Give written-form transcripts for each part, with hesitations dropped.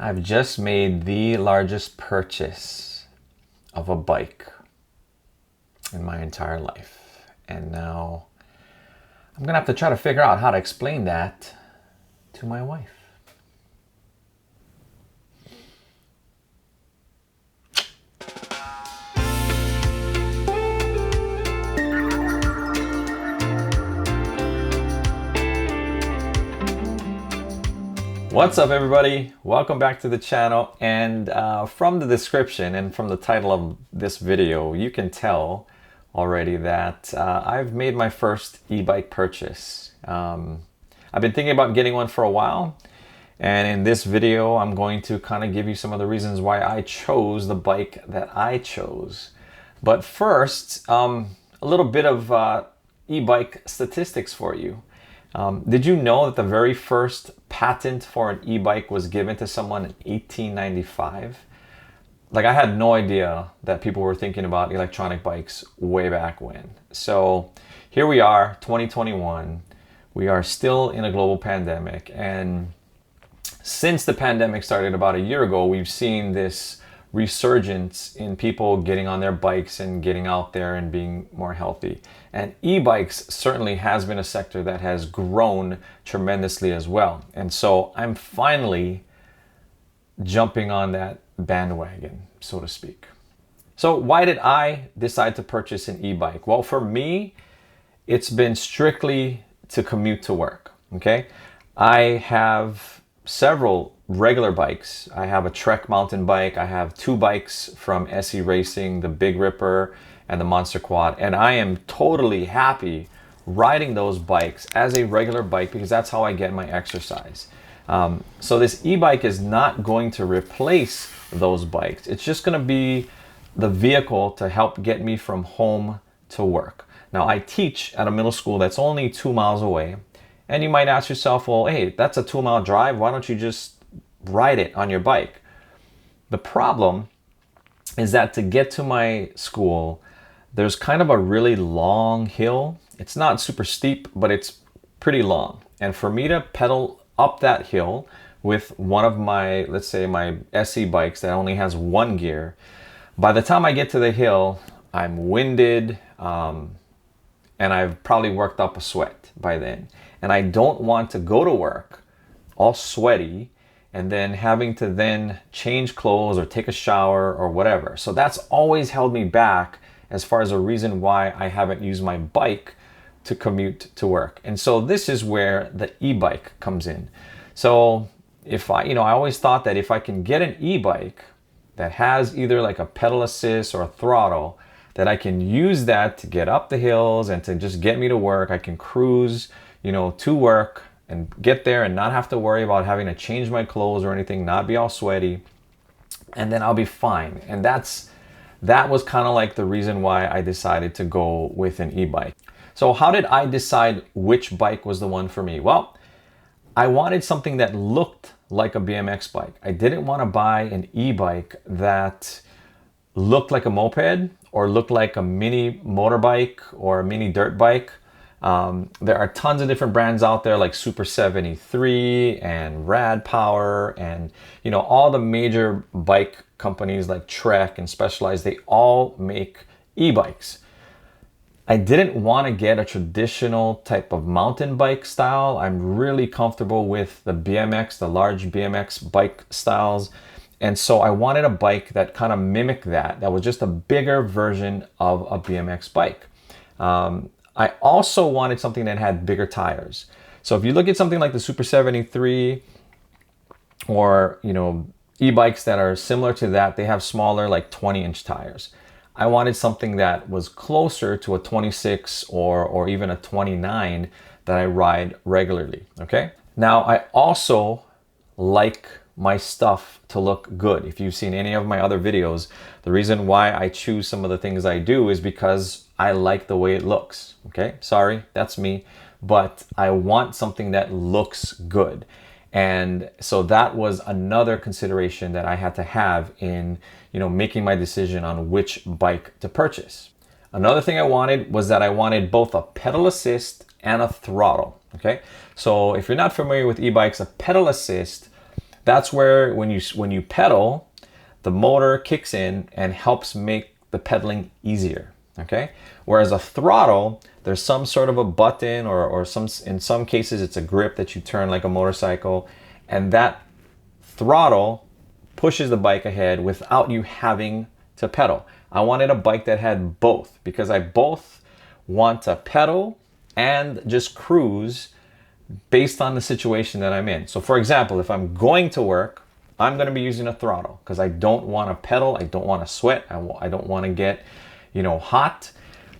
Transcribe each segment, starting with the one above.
I've just made the largest purchase of a bike in my entire life. And now I'm gonna have to try to figure out how to explain that to my wife. What's up, everybody? Welcome back to the channel. And from the description and from the title of this video, you can tell already that I've made my first e-bike purchase. I've been thinking about getting one for a while, and in this video I'm going to kind of give you some of the reasons why I chose the bike that I chose. But first, a little bit of e-bike statistics for you. Did you know that the very first patent for an e-bike was given to someone in 1895? Like, I had no idea that people were thinking about electronic bikes way back when. So here we are, 2021. We are still in a global pandemic. And since the pandemic started about a year ago, we've seen this resurgence in people getting on their bikes and getting out there and being more healthy. And e-bikes certainly has been a sector that has grown tremendously as well. And so I'm finally jumping on that bandwagon, so to speak. So why did I decide to purchase an e-bike? Well, for me, it's been strictly to commute to work, okay? I have several regular bikes. I have a Trek mountain bike. I have two bikes from SE Racing, the Big Ripper and the Monster Quad. And I am totally happy riding those bikes as a regular bike because that's how I get my exercise. So this e-bike is not going to replace those bikes. It's just going to be the vehicle to help get me from home to work. Now, I teach at a middle school that's only 2 miles away. And you might ask yourself, well, hey, that's a 2-mile drive. Why don't you just ride it on your bike? The problem is that to get to my school, there's kind of a really long hill. It's not super steep, but it's pretty long. And for me to pedal up that hill with one of my, let's say my SE bikes that only has one gear, by the time I get to the hill, I'm winded, and I've probably worked up a sweat by then. And I don't want to go to work all sweaty and then having to then change clothes or take a shower or whatever. So that's always held me back as far as a reason why I haven't used my bike to commute to work. And so this is where the e-bike comes in. So if I always thought that if I can get an e-bike that has either like a pedal assist or a throttle, that I can use that to get up the hills and to just get me to work. I can cruise, to work and get there and not have to worry about having to change my clothes or anything, not be all sweaty, and then I'll be fine. And that was kind of like the reason why I decided to go with an e-bike. So how did I decide which bike was the one for me? Well, I wanted something that looked like a BMX bike. I didn't want to buy an e-bike that looked like a moped or looked like a mini motorbike or a mini dirt bike. There are tons of different brands out there like Super 73 and Rad Power and all the major bike companies like Trek and Specialized. They all make e-bikes. I didn't want to get a traditional type of mountain bike style. I'm really comfortable with the BMX, the large BMX bike styles. And so I wanted a bike that kind of mimicked that was just a bigger version of a BMX bike. I also wanted something that had bigger tires. So if you look at something like the Super 73 or, e-bikes that are similar to that, they have smaller, like 20-inch tires. I wanted something that was closer to a 26 or even a 29 that I ride regularly, okay? Now, I also like my stuff to look good. If you've seen any of my other videos, the reason why I choose some of the things I do is because I like the way it looks, okay? Sorry, that's me, but I want something that looks good. And so that was another consideration that I had to have in, making my decision on which bike to purchase. Another thing I wanted was that I wanted both a pedal assist and a throttle, okay? So if you're not familiar with e-bikes, a pedal assist, That's where when you pedal, the motor kicks in and helps make the pedaling easier, okay? Whereas a throttle, there's some sort of a button or in some cases it's a grip that you turn like a motorcycle, and that throttle pushes the bike ahead without you having to pedal. I wanted a bike that had both because I both want to pedal and just cruise based on the situation that I'm in. So for example, if I'm going to work, I'm going to be using a throttle because I don't want to pedal. I don't want to sweat. I don't want to get, hot.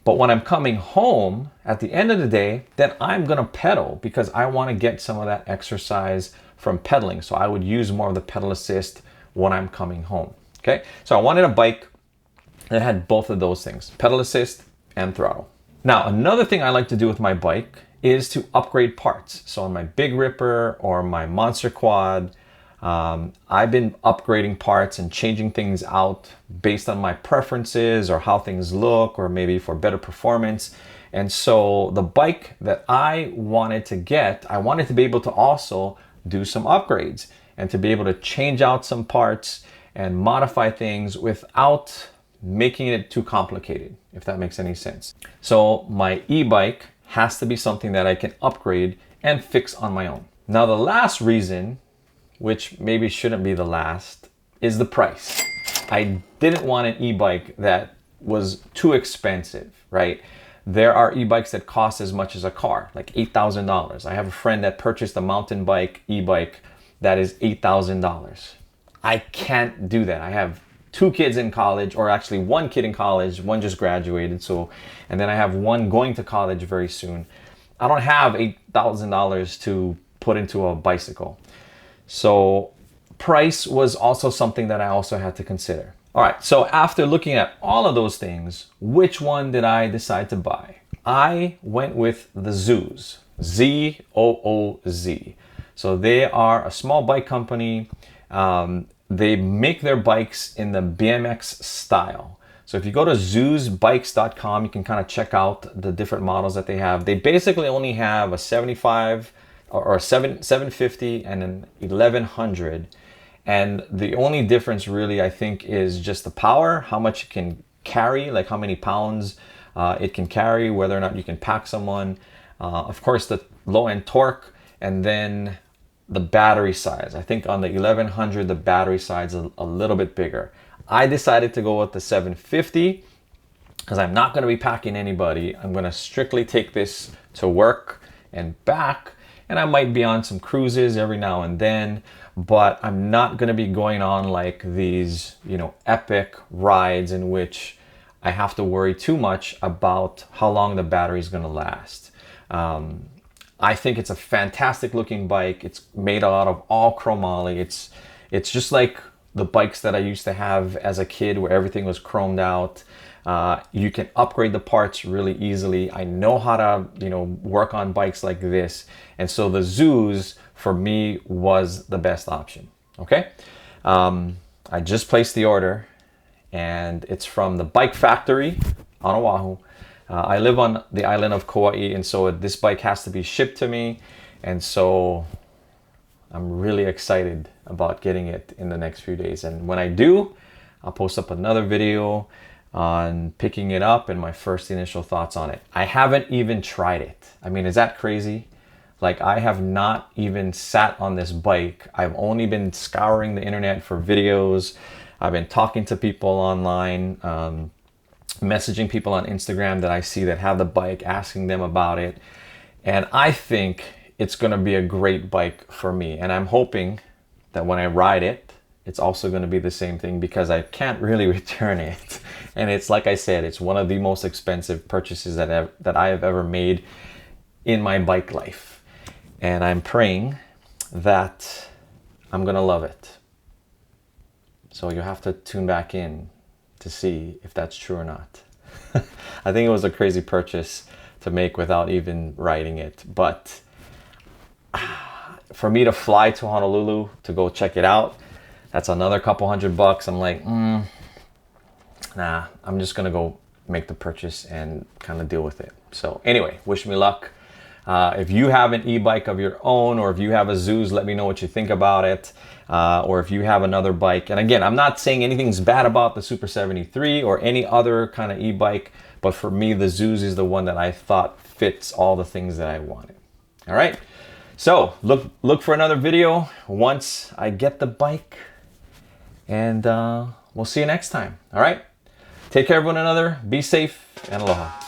But when I'm coming home at the end of the day, then I'm going to pedal because I want to get some of that exercise from pedaling. So I would use more of the pedal assist when I'm coming home. Okay. So I wanted a bike that had both of those things, pedal assist and throttle. Now, another thing I like to do with my bike is to upgrade parts. So on my Big Ripper or my Monster Quad, I've been upgrading parts and changing things out based on my preferences or how things look, or maybe for better performance. And so the bike that I wanted to get, I wanted to be able to also do some upgrades and to be able to change out some parts and modify things without making it too complicated, if that makes any sense. So my e-bike has to be something that I can upgrade and fix on my own. Now, the last reason, which maybe shouldn't be the last, is the price. I didn't want an e-bike that was too expensive, right? There are e-bikes that cost as much as a car, like $8,000. I have a friend that purchased a mountain bike, e-bike, that is $8,000. I can't do that. I have 2 kids in college, or actually 1 kid in college, 1 just graduated, and then I have 1 going to college very soon. I don't have $8,000 to put into a bicycle. So price was also something that I also had to consider. All right, so after looking at all of those things, which one did I decide to buy? I went with the Zooz, Z-O-O-Z. So they are a small bike company. They make their bikes in the BMX style. So if you go to zoozbikes.com, you can kind of check out the different models that they have. They basically only have a 75 or a 750 and an 1100. And the only difference really, I think, is just the power, how much it can carry, like how many pounds it can carry, whether or not you can pack someone. Of course, the low-end torque, and then the battery size. I think on the 1100, the battery size is a little bit bigger. I decided to go with the 750 because I'm not going to be packing anybody. I'm going to strictly take this to work and back, and I might be on some cruises every now and then, but I'm not going to be going on like these, epic rides in which I have to worry too much about how long the battery is going to last. I think it's a fantastic looking bike. It's made out of all chromoly. It's just like the bikes that I used to have as a kid where everything was chromed out. You can upgrade the parts really easily. I know how to, work on bikes like this. And so the Zooz for me was the best option. Okay. I just placed the order, and it's from the Bike Factory on Oahu. I live on the island of Kauai, and so this bike has to be shipped to me. And so I'm really excited about getting it in the next few days. And when I do, I'll post up another video on picking it up and my first initial thoughts on it. I haven't even tried it. I mean, is that crazy? Like, I have not even sat on this bike. I've only been scouring the internet for videos. I've been talking to people online, messaging people on Instagram that I see that have the bike, asking them about it. And I think it's going to be a great bike for me. And I'm hoping that when I ride it, it's also going to be the same thing, because I can't really return it. And it's, like I said, it's one of the most expensive purchases that I have ever made in my bike life. And I'm praying that I'm going to love it. So you have to tune back in to see if that's true or not. I think it was a crazy purchase to make without even riding it. But for me to fly to Honolulu to go check it out, that's another couple $100. I'm like, nah, I'm just gonna go make the purchase and kind of deal with it. So anyway, wish me luck. If you have an e-bike of your own, or if you have a Zeus, let me know what you think about it. Or if you have another bike. And again, I'm not saying anything's bad about the Super 73 or any other kind of e-bike, but for me, the Zeus is the one that I thought fits all the things that I wanted. All right. So look for another video once I get the bike, and we'll see you next time. All right. Take care of one another. Be safe, and aloha.